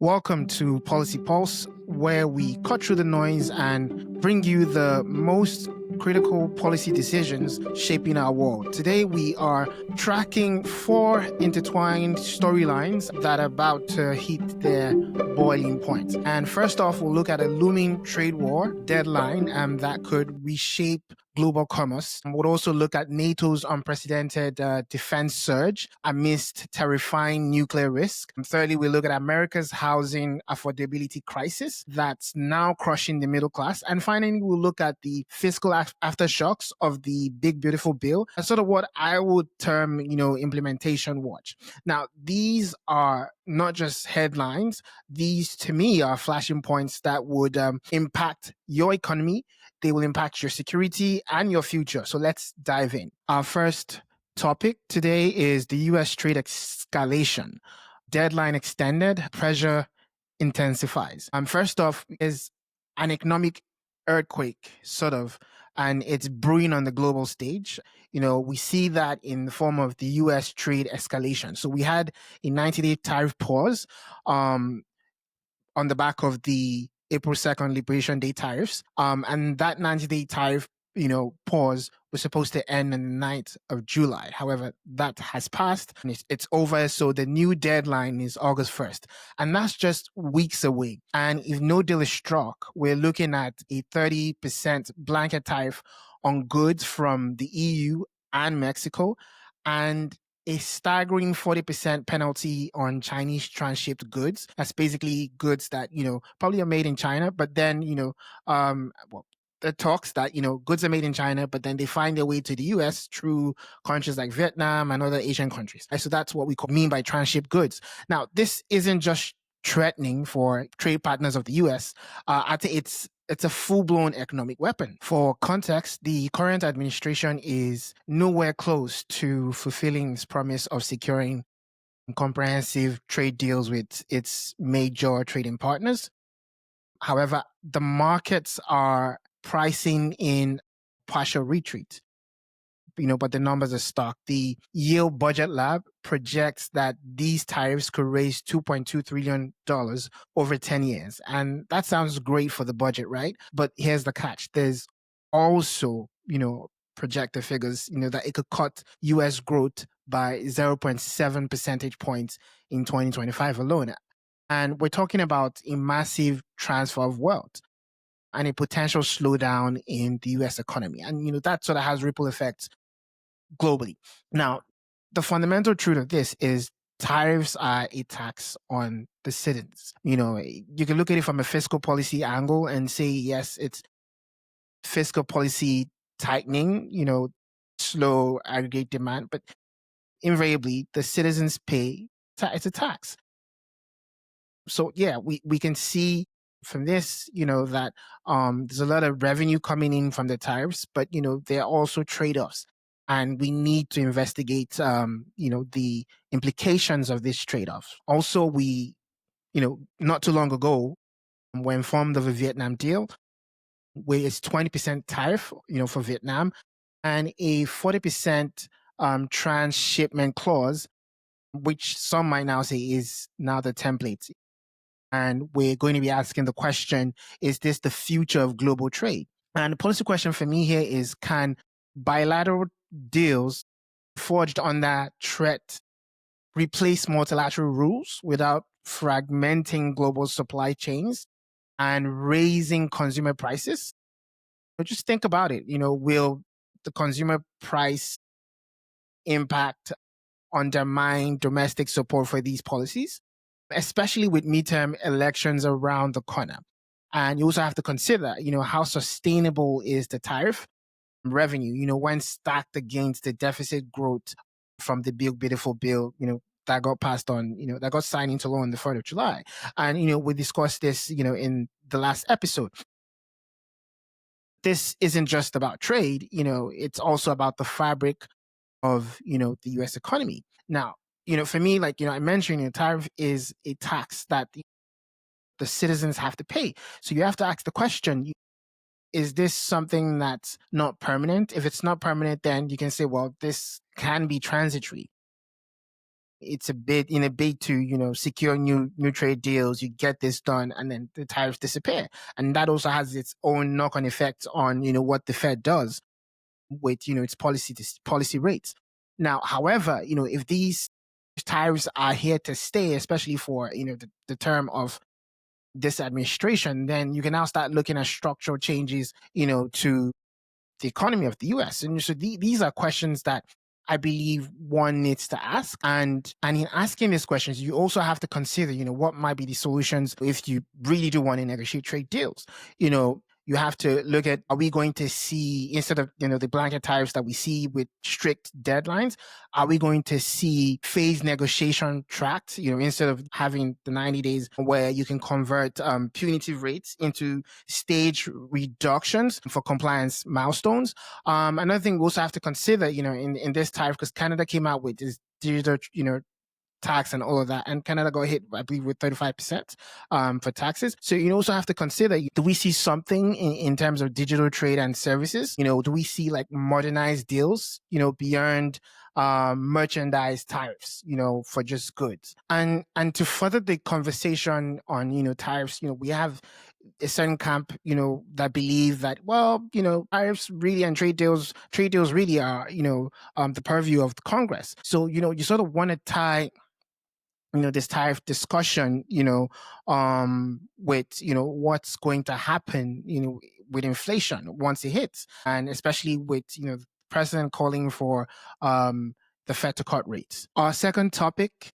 Welcome to Policy Pulse, where we cut through the noise and bring you the most critical policy decisions shaping our world. Today, we are tracking 4 intertwined storylines that are about to hit their boiling point. And first off, we'll look at a looming trade war deadline that could reshape global commerce. We'll also look at NATO's unprecedented defense surge amidst terrifying nuclear risk. And thirdly, we look at America's housing affordability crisis that's now crushing the middle class. And finally, we'll look at the fiscal aftershocks of the big, beautiful bill, and sort of what I would term, implementation watch. Now, these are not just headlines. These, to me, are flashing points that would impact your economy. They will impact your security and your future. So let's dive in. Our first topic today is the U.S. trade escalation. Deadline extended, pressure intensifies. First off is an economic earthquake, sort of, and it's brewing on the global stage. We see that in the form of the U.S. trade escalation. So we had a 90-day tariff pause on the back of the April 2nd Liberation Day tariffs. And that 90-day tariff, pause was supposed to end on the 9th of July. However, that has passed and it's over. So the new deadline is August 1st. And that's just weeks away. And if no deal is struck, we're looking at a 30% blanket tariff on goods from the EU and Mexico, and a staggering 40% penalty on Chinese transshipped goods. That's basically goods that, probably are made in China, but then, the talks that, goods are made in China, but then they find their way to the US through countries like Vietnam and other Asian countries. Right? So that's what we mean by transshipped goods. Now, this isn't just threatening for trade partners of the US. I think it's a full-blown economic weapon. For context, the current administration is nowhere close to fulfilling its promise of securing comprehensive trade deals with its major trading partners. However, the markets are pricing in partial retreat. But the numbers are stuck. The Yale Budget Lab projects that these tariffs could raise $2.2 trillion over 10 years. And that sounds great for the budget, right? But here's the catch. There's also, projected figures, that it could cut US growth by 0.7 percentage points in 2025 alone. And we're talking about a massive transfer of wealth and a potential slowdown in the US economy. And, that sort of has ripple effects globally. Now, the fundamental truth of this is tariffs are a tax on the citizens. You can look at it from a fiscal policy angle and say, yes, it's fiscal policy tightening, slow aggregate demand, but invariably the citizens pay, it's a tax. So yeah, we can see from this, that there's a lot of revenue coming in from the tariffs, but, there are also trade-offs. And we need to investigate, the implications of this trade-off. Also, we, not too long ago, were informed of a Vietnam deal where it's 20% tariff, for Vietnam, and a 40% transshipment clause, which some might now say is now the template. And we're going to be asking the question, is this the future of global trade? And the policy question for me here is, can bilateral deals forged under threat replace multilateral rules without fragmenting global supply chains and raising consumer prices? But just think about it. Will the consumer price impact undermine domestic support for these policies, especially with midterm elections around the corner? And you also have to consider, how sustainable is the tariff revenue, when stacked against the deficit growth from the big, beautiful bill, that got passed on, that got signed into law on the 3rd of July. And, we discussed this, in the last episode. This isn't just about trade, it's also about the fabric of, the US economy. Now, for me, like, I mentioned, tariff is a tax that the citizens have to pay. So you have to ask the question, is this something that's not permanent? If it's not permanent, then you can say, well, this can be transitory. it's a bid in a bid to, secure new trade deals. You get this done, and then the tariffs disappear. And that also has its own knock-on effect on, what the Fed does with, its policy rates. Now, however, if these tariffs are here to stay, especially for, the term of this administration, then you can now start looking at structural changes, to the economy of the US. And so these are questions that I believe one needs to ask. And in asking these questions, you also have to consider, what might be the solutions if you really do want to negotiate trade deals. You have to look at, are we going to see, instead of, the blanket tariffs that we see with strict deadlines, are we going to see phased negotiation tracks, instead of having the 90 days where you can convert punitive rates into stage reductions for compliance milestones? Another thing we also have to consider, in this tariff, because Canada came out with this digital, tax and all of that, and Canada got hit, I believe, with 35% for taxes. So you also have to consider, do we see something in terms of digital trade and services? Do we see like modernized deals, beyond merchandise tariffs, for just goods? And to further the conversation on, tariffs, we have a certain camp, that believe that, well, tariffs really and trade deals really are, the purview of the Congress. So, you sort of want to tie this tariff discussion, with, what's going to happen, with inflation once it hits. And especially with, the president calling for the Fed to cut rates. Our second topic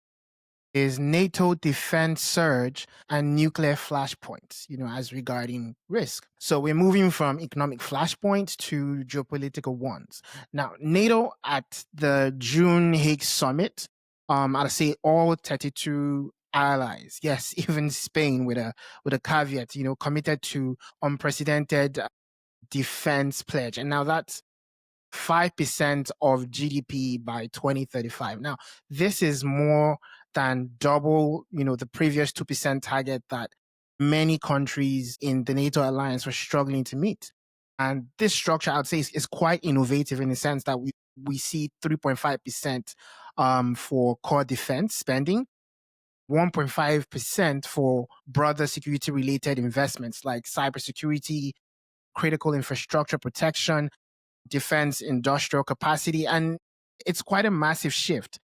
is NATO defense surge and nuclear flashpoints, as regarding risk. So we're moving from economic flashpoints to geopolitical ones. Now, NATO at the June Hague summit, I'd say all 32 allies, yes, even Spain with a caveat, committed to unprecedented defense pledge. And now that's 5% of GDP by 2035. Now, this is more than double, the previous 2% target that many countries in the NATO alliance were struggling to meet. And this structure, I would say, is quite innovative in the sense that we see 3.5% for core defense spending, 1.5% for broader security-related investments like cybersecurity, critical infrastructure protection, defense industrial capacity. And it's quite a massive shift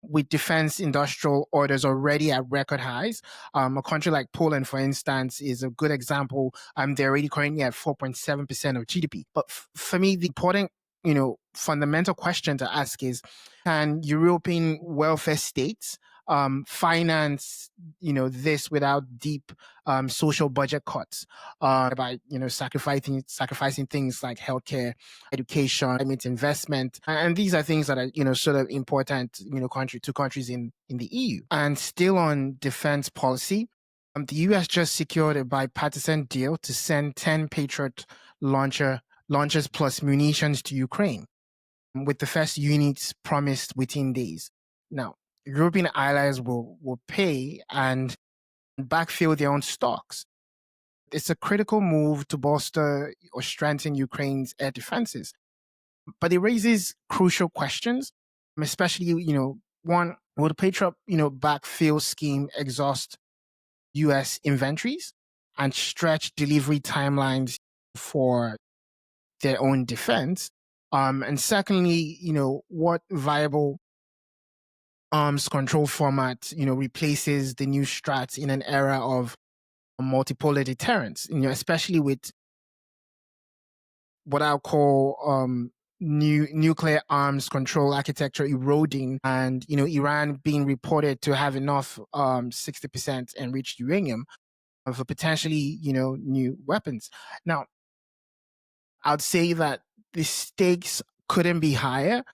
with defense industrial orders already at record highs. A country like Poland, for instance, is a good example. They're already currently at 4.7% of GDP. But for me, the important, fundamental question to ask is, can European welfare states finance, this without deep social budget cuts by, sacrificing things like healthcare, education, climate investment, and these are things that are, sort of important, to countries in the EU. And still on defense policy, the US just secured a bipartisan deal to send 10 Patriot launchers plus munitions to Ukraine, with the first units promised within days. Now, European allies will pay and backfill their own stocks. It's a critical move to bolster or strengthen Ukraine's air defenses. But it raises crucial questions, especially, one, will the Patriot, backfill scheme exhaust US inventories and stretch delivery timelines for their own defense? And secondly, what viable arms control format, replaces the new strats in an era of multipolar deterrence, especially with what I'll call nuclear arms control architecture eroding, and Iran being reported to have enough 60% enriched uranium for potentially new weapons. Now, I'd say that the stakes couldn't be higher.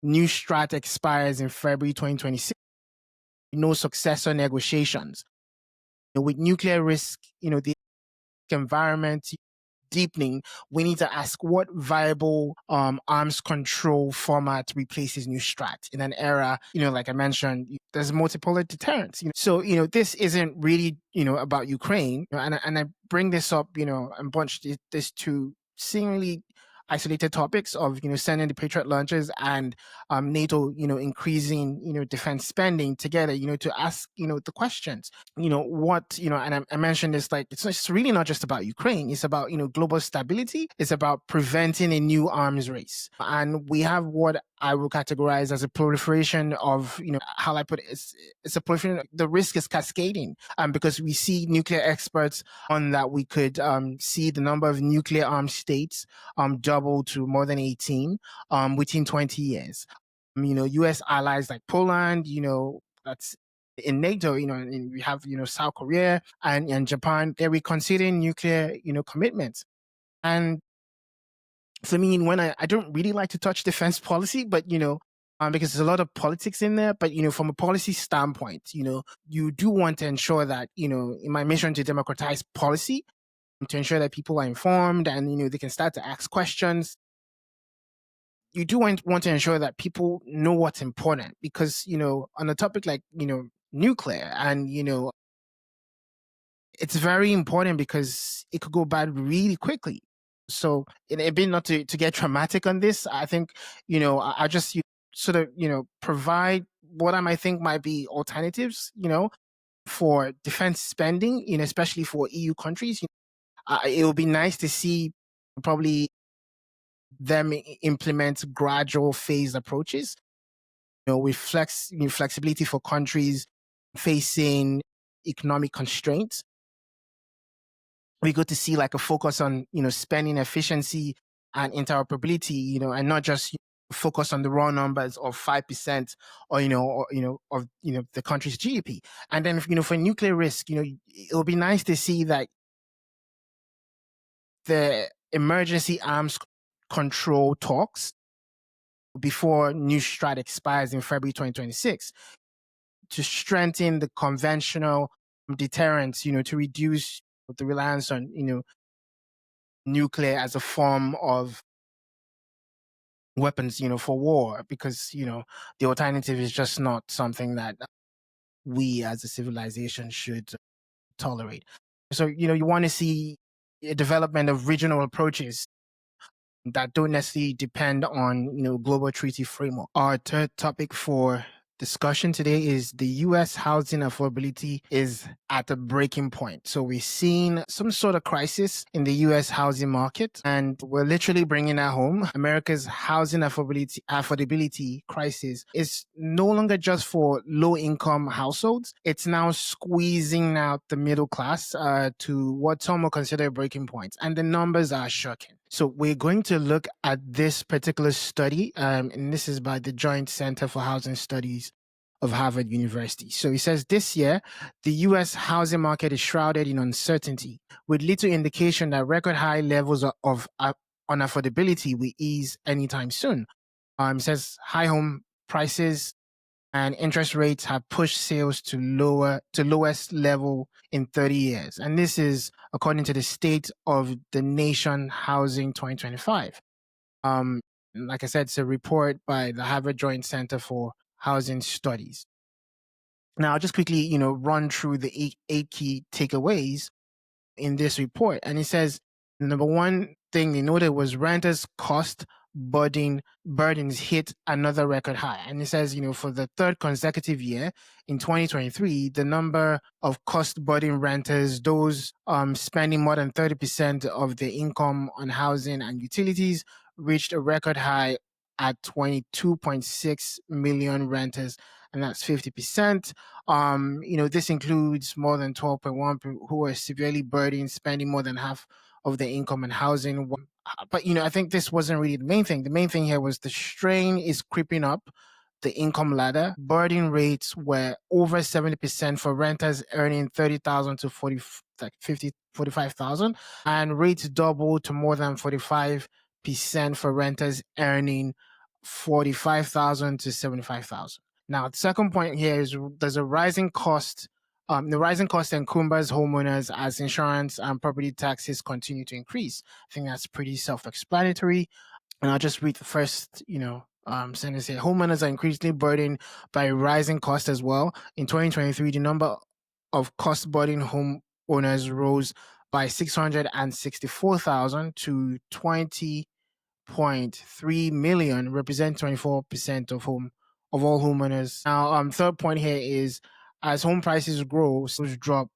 New strat expires in February 2026. No successor negotiations. With nuclear risk, the environment deepening, we need to ask what viable arms control format replaces new strat in an era, like I mentioned, there's multipolar deterrence. So, this isn't really, about Ukraine. And I bring this up, and bunch this to seemingly isolated topics of, sending the Patriot launchers and NATO, increasing, defense spending together, to ask, the questions, what, and I mentioned this, like, it's really not just about Ukraine. It's about, global stability. It's about preventing a new arms race. And we have what I will categorize as a proliferation of, how I put it, it's a proliferation. The risk is cascading because we see nuclear experts on that we could see the number of nuclear armed states double to more than 18 within 20 years. U.S. allies like Poland, that's in NATO, and we have, South Korea and Japan, they're reconsidering nuclear, commitments. And for me, when I don't really like to touch defense policy, but, because there's a lot of politics in there, but, from a policy standpoint, you do want to ensure that, in my mission to democratize policy, to ensure that people are informed and, they can start to ask questions. You do want to ensure that people know what's important because, on a topic like, nuclear and, it's very important because it could go bad really quickly. So it'd be not to get dramatic on this. I think, I just sort of, provide what I might think might be alternatives, for defense spending, especially for EU countries. It would be nice to see probably them implement gradual phased approaches, with flexibility for countries facing economic constraints. We go to see like a focus on, spending efficiency and interoperability, and not just focus on the raw numbers of 5% or, of, the country's GDP. And then, for nuclear risk, it would be nice to see that the emergency arms control talks before new strat expires in February 2026 to strengthen the conventional deterrence, to reduce the reliance on, nuclear as a form of weapons, for war, because, the alternative is just not something that we as a civilization should tolerate. So, you want to see a development of regional approaches that don't necessarily depend on, global treaty framework. Our third topic for discussion today is the U.S. housing affordability is at a breaking point. So we're seeing some sort of crisis in the U.S. housing market, and we're literally bringing that home. America's housing affordability crisis is no longer just for low-income households. It's now squeezing out the middle class to what some will consider a breaking point, and the numbers are shocking. So we're going to look at this particular study, and this is by the Joint Center for Housing Studies of Harvard University. So it says this year, the U.S. housing market is shrouded in uncertainty, with little indication that record high levels of unaffordability will ease anytime soon. It says high home prices and interest rates have pushed sales to lowest level in 30 years. And this is according to the State of the Nation Housing 2025. Like I said, it's a report by the Harvard Joint Center for Housing Studies. Now, I'll just quickly, run through the eight key takeaways in this report. And it says, number one thing they noted was renters' cost burdens hit another record high. And it says, for the third consecutive year in 2023, the number of cost burden renters, those spending more than 30% of their income on housing and utilities, reached a record high at 22.6 million renters, and that's 50%. This includes more than 12.1 who are severely burdened, spending more than half of their income on housing. But, I think this wasn't really the main thing. The main thing here was the strain is creeping up the income ladder. Burden rates were over 70% for renters earning 30,000 to 45,000, and rates doubled to more than 45% for renters earning 45,000 to 75,000. Now, the second point here is there's a rising cost. The rising cost encumbers homeowners as insurance and property taxes continue to increase. I think that's pretty self-explanatory. And I'll just read the first, sentence here. Homeowners are increasingly burdened by rising costs as well. In 2023, the number of cost-burdened homeowners rose by 664,000 to 8.3 million, represent 24% of all homeowners. Now, third point here is as home prices grow, sales drop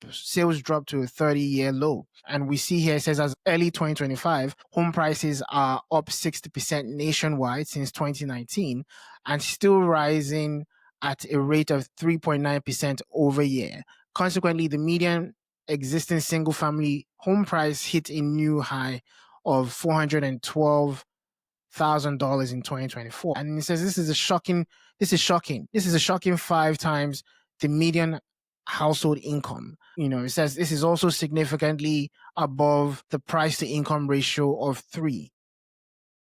to a 30-year low. And we see here, it says as early 2025, home prices are up 60% nationwide since 2019 and still rising at a rate of 3.9% over year. Consequently, the median existing single family home price hit a new high of $412,000 in 2024. And it says this is shocking. This is a shocking 5 times the median household income. It says this is also significantly above the price to income ratio of 3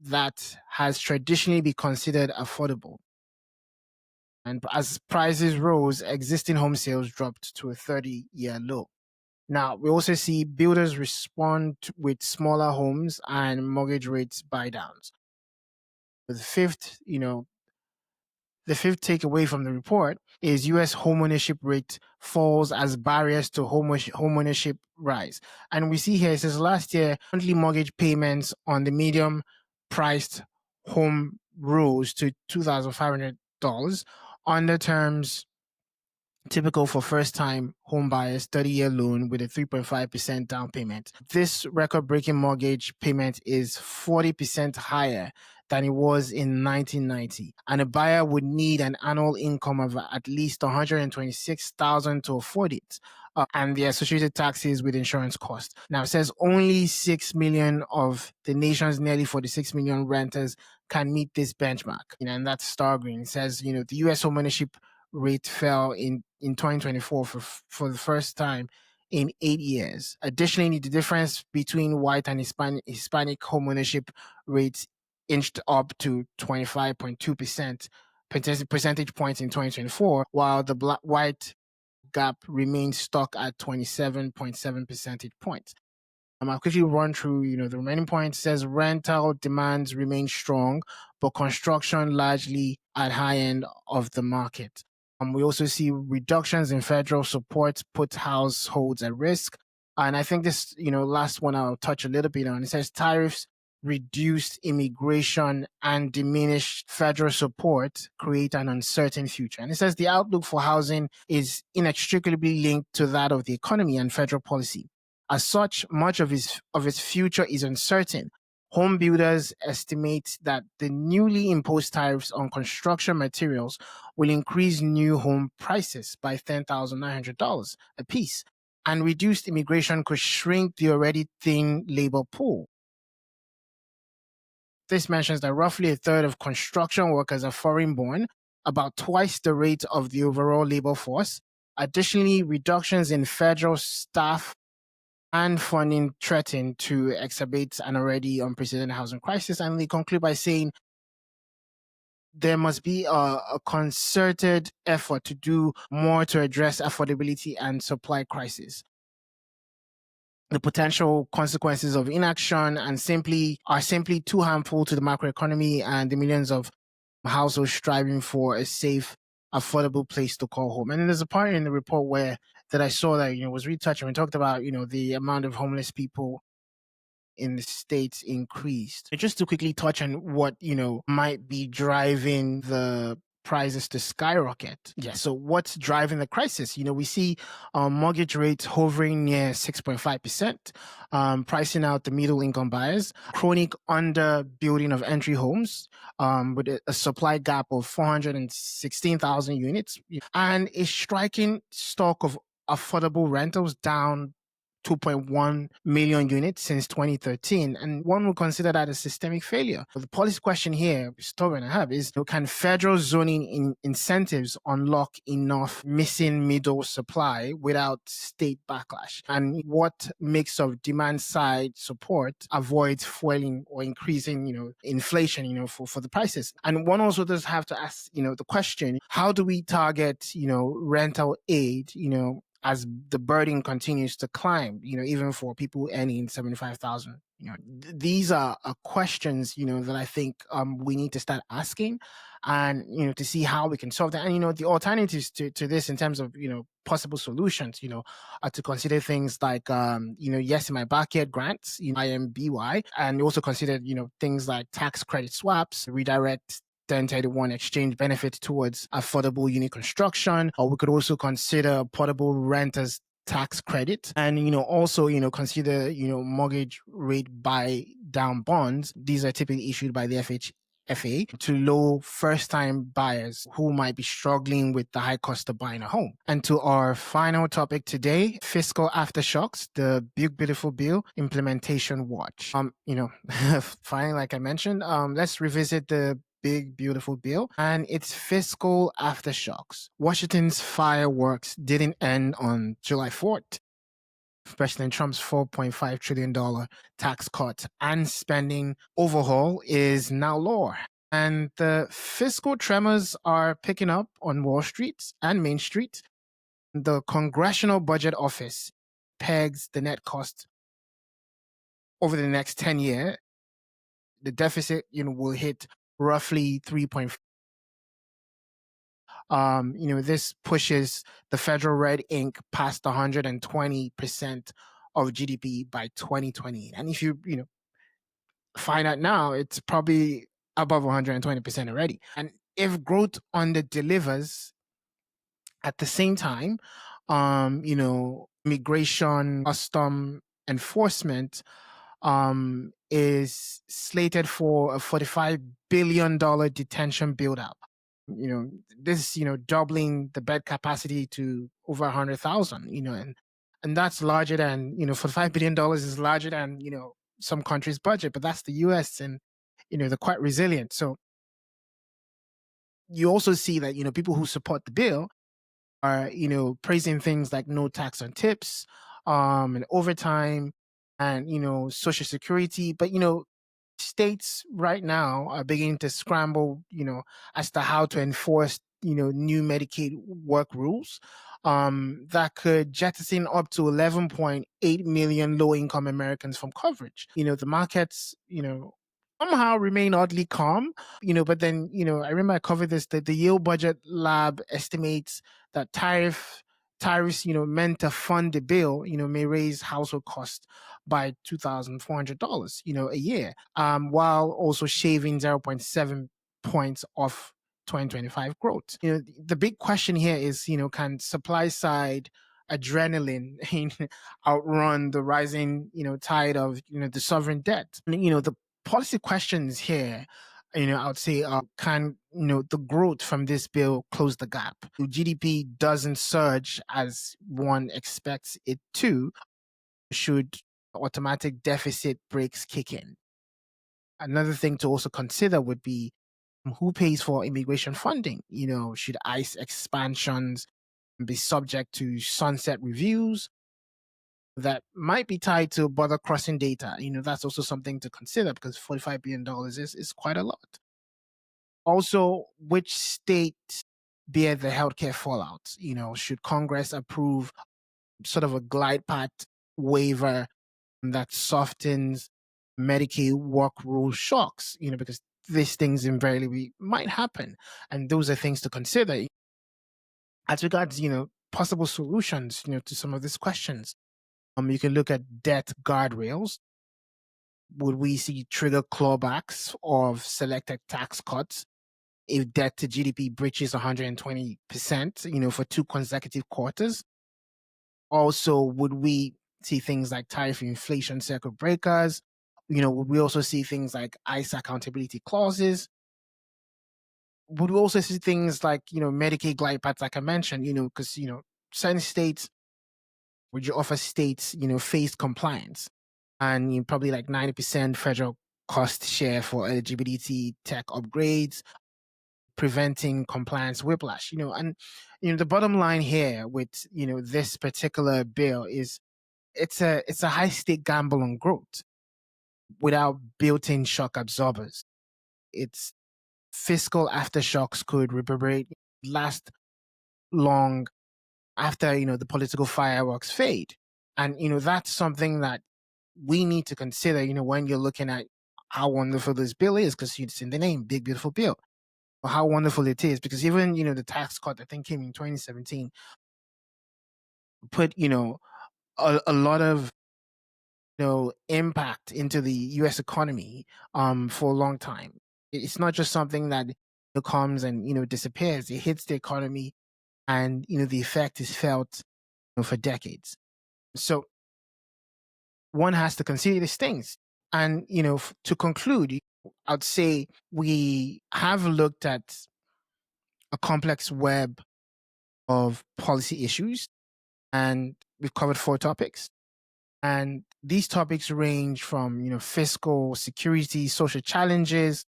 that has traditionally been considered affordable. And as prices rose, existing home sales dropped to a 30-year low. Now, we also see builders respond with smaller homes and mortgage rates buy downs. The fifth takeaway from the report is U.S. homeownership rate falls as barriers to homeownership rise. And we see here, it says last year, monthly mortgage payments on the medium-priced home rose to $2,500 under terms typical for first-time home buyers, 30-year loan with a 3.5% down payment. This record-breaking mortgage payment is 40% higher than it was in 1990, and a buyer would need an annual income of at least $126,000 to afford it. And the associated taxes with insurance costs. Now, it says only 6 million of the nation's nearly 46 million renters can meet this benchmark. And that's staggering. It says, the U.S. homeownership rate fell in 2024 for the first time in 8 years. Additionally, the difference between white and Hispanic homeownership rates inched up to 25.2% percentage points in 2024, while the white gap remains stuck at 27.7 percentage points. I'll quickly run through, the remaining points. It says rental demands remain strong, but construction largely at high end of the market. We also see reductions in federal support put households at risk. And I think this, last one I'll touch a little bit on. It says tariffs, reduced immigration, and diminished federal support create an uncertain future. And it says the outlook for housing is inextricably linked to that of the economy and federal policy. As such, much of its future is uncertain. Home builders estimate that the newly imposed tariffs on construction materials will increase new home prices by $10,900 a piece, and reduced immigration could shrink the already thin labor pool. This mentions that roughly a third of construction workers are foreign-born, about twice the rate of the overall labor force. Additionally, reductions in federal staff and funding threaten to exacerbate an already unprecedented housing crisis. And they conclude by saying there must be a concerted effort to do more to address affordability and supply crisis. The potential consequences of inaction are simply too harmful to the macroeconomy and the millions of households striving for a safe, affordable place to call home. And then there's a part in the report that I saw that was really touching. We talked about the amount of homeless people in the states increased. Just to quickly touch on what might be driving the prices to skyrocket. Yeah, so what's driving the crisis? We see mortgage rates hovering near 6.5%, pricing out the middle income buyers, chronic underbuilding of entry homes with a supply gap of 416,000 units, and a striking stock of affordable rentals down 2.1 million units since 2013, and one would consider that a systemic failure. But the policy question here, stubborn I have, is can federal zoning incentives unlock enough missing middle supply without state backlash? And what mix of demand side support avoids fueling or increasing, inflation, for the prices? And one also does have to ask, the question: how do we target, rental aid, as the burden continues to climb, even for people earning $75,000 These are questions, that I think we need to start asking, and to see how we can solve that. And the alternatives to this in terms of possible solutions, are to consider things like yes in my backyard grants, IMBY, and also consider things like tax credit swaps, redirect 1031 exchange benefits towards affordable unit construction, or we could also consider portable renters tax credit, and also consider mortgage rate buy down bonds. These are typically issued by the FHFA to low first time buyers who might be struggling with the high cost of buying a home. And to our final topic today, fiscal aftershocks, the big beautiful bill implementation watch. Finally, like I mentioned, let's revisit the big beautiful bill and its fiscal aftershocks. Washington's fireworks didn't end on July 4th. President Trump's $4.5 trillion tax cut and spending overhaul is now law. And the fiscal tremors are picking up on Wall Street and Main Street. The Congressional Budget Office pegs the net cost over the next 10 years. The deficit, will hit roughly 3.5. This pushes the federal red ink past 120% of GDP by 2020. And if you find out now, it's probably above 120% already. And if growth under delivers at the same time, immigration, custom enforcement is slated for a $45 billion detention build-up. This, doubling the bed capacity to over 100,000, and that's larger than, $45 billion is larger than, some countries' budget, but that's the US, and, they're quite resilient. So you also see that, people who support the bill are, praising things like no tax on tips, and overtime, and, Social Security. But, states right now are beginning to scramble, as to how to enforce, new Medicaid work rules that could jettison up to 11.8 million low-income Americans from coverage. The markets, somehow remain oddly calm, but then, I remember I covered this, that the Yale Budget Lab estimates that tariffs, meant to fund the bill, may raise household costs by $2,400, a year, while also shaving 0.7 points off 2025 growth. The big question here is, can supply side adrenaline outrun the rising, tide of, the sovereign debt? The policy questions here, I would say, can, the growth from this bill close the gap? GDP doesn't surge as one expects it to, should automatic deficit breaks kick in? Another thing to also consider would be who pays for immigration funding? Should ICE expansions be subject to sunset reviews that might be tied to border crossing data? That's also something to consider, because $45 billion is quite a lot. Also, which state bear the healthcare fallout? Should Congress approve sort of a glide path waiver that softens Medicaid work rule shocks? Because these things invariably might happen. And those are things to consider. As regards, possible solutions, to some of these questions, you can look at debt guardrails. Would we see trigger clawbacks of selected tax cuts if debt to GDP breaches 120%, for 2 consecutive quarters? Also, would we see things like tariff inflation circuit breakers? Would we also see things like ICE accountability clauses? Would we also see things like, Medicaid glide paths, like I mentioned, because, certain states, would you offer states, phased compliance, and probably like 90% federal cost share for eligibility tech upgrades, preventing compliance whiplash, and, the bottom line here with, this particular bill is it's a high stake gamble on growth without built-in shock absorbers. Its fiscal aftershocks could reverberate, last long after, the political fireworks fade. And, that's something that we need to consider, when you're looking at how wonderful this bill is, because it's in the name, big, beautiful bill, or how wonderful it is, because even, the tax cut, I think, came in 2017, put, a lot of, impact into the U.S. economy for a long time. It's not just something that comes and, disappears. It hits the economy, and, the effect is felt for decades. So one has to consider these things. And, to conclude, I'd say we have looked at a complex web of policy issues, and we've covered 4 topics. And these topics range from, fiscal, security, social challenges.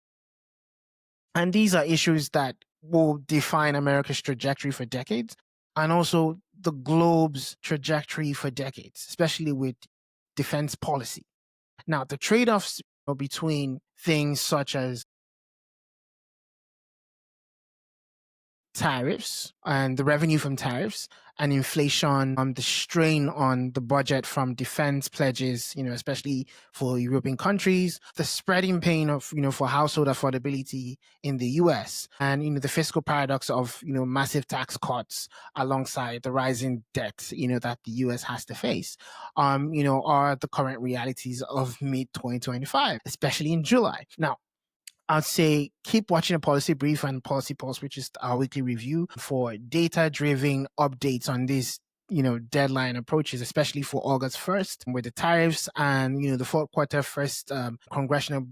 And these are issues that will define America's trajectory for decades, and also the globe's trajectory for decades, especially with defense policy. Now, the trade-offs between things such as tariffs and the revenue from tariffs and inflation, the strain on the budget from defense pledges, especially for European countries, the spreading pain of, for household affordability in the US, and, the fiscal paradox of, massive tax cuts alongside the rising debt, that the US has to face, are the current realities of mid-2025, especially in July. Now, I'd say keep watching a Policy Brief and Policy Pulse, which is our weekly review, for data-driven updates on these, deadline approaches, especially for August 1st with the tariffs and, the fourth quarter first congressional,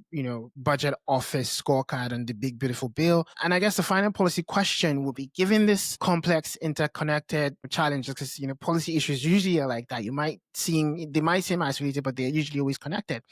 budget office scorecard and the big, beautiful bill. And I guess the final policy question will be, given this complex, interconnected challenges, because, policy issues usually are like that. They might seem isolated, but they're usually always connected.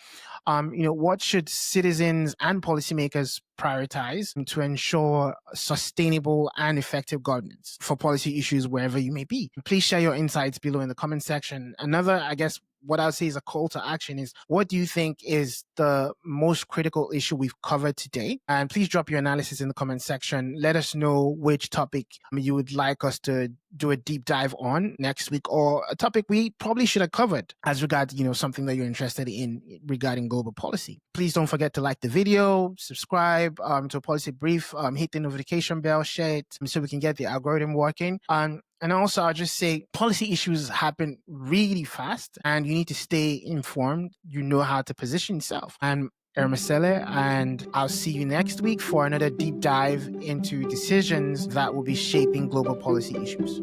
What should citizens and policymakers prioritize to ensure sustainable and effective governance for policy issues wherever you may be? Please share your insights below in the comment section. Another, I guess, what I would say is a call to action is, what do you think is the most critical issue we've covered today? And please drop your analysis in the comment section. Let us know which topic you would like us to do a deep dive on next week, or a topic we probably should have covered as regards, something that you're interested in regarding global policy. Please don't forget to like the video, subscribe to a Policy Brief, hit the notification bell, share it so we can get the algorithm working. And also, I'll just say policy issues happen really fast, and you need to stay informed. You know how to position yourself. I'm Ermasele, and I'll see you next week for another deep dive into decisions that will be shaping global policy issues.